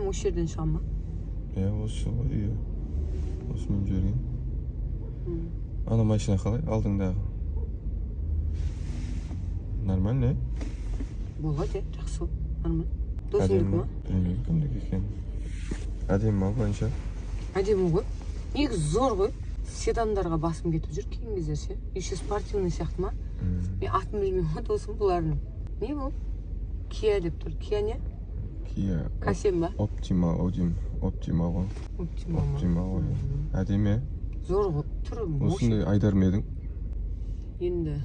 осы жерден шыға ма? Осы ғой, иә. Осымен жүрген. Ана машина қалай? Алдыңдағы. Нормально, Болады, жақсы ғой. Нормально. Досыңдікі ма? Білмеймін, кімдікі екен. Әдемі ма бойынша? Әдемі ғой. Негізі зор ғой. Седандарға басым кетіп жүр кейінгі кездер ше. Еще спортивный сияқты ма? Мен атын білмеймін ғой досым бұлардың. Не бұл? Kia деп тұр. Kia не? Kia. K7 ба? Optima ғой. Optima ғой. Әдемі. Зор ғой. Түрі осындай айдар ма едің? Енді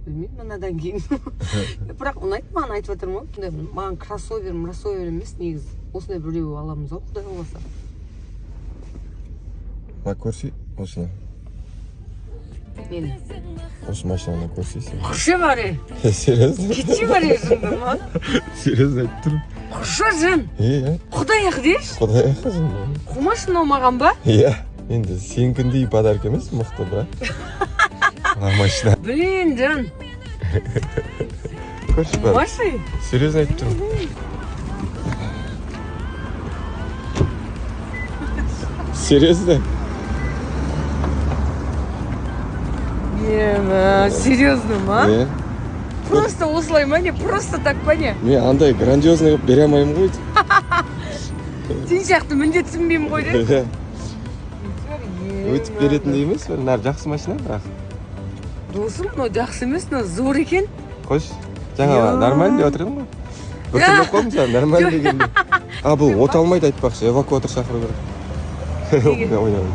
білмеймін мынадан кейін. Бірақ ұнайды маған айтып жатырмын ғой. Маған кроссовер емес негізі. Осындай біреу аламыз ғой құдай қаласа. Көрсей, осыны. Нені? Осы машинаны көрсейсің. Құшы бар е. Серьезно? Кетші бар е жынды ма? Серьезно айтып тұрмын. Құшы жын. Құдай ақ деш. Құдай ақ жын. Құмаш мынау маған ба? Иә. Енді сенкіндей подарка емес, мықты бірақ. Ана машина. Блин, жан. Көрші бар. Құмаши? Серьезно айтып тұрмын. Серьезно? Ема, серьезно ма? Просто осылай ма не? Просто так па не? Мен андай грандиозный қылып бере алмаймын ғой. Сен сияқты міндетсінбеймін ғой де? Өтіп беретіндей емес, мына жақсы машина бірақ. Досым, мынау жақсы емес, мынау зор екен. Қош, жаңа нормально деп отырмын ғой. Бір түрлі қойдым саған, нормально дегенде. Бұл от алмайды айтпақшы, эвакуатор шақыру керек. Ойнамын.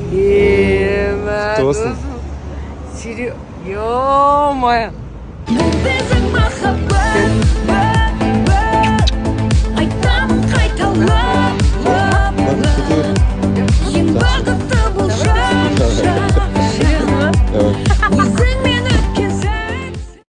Ема, досым. Серьезно? Ё-моё.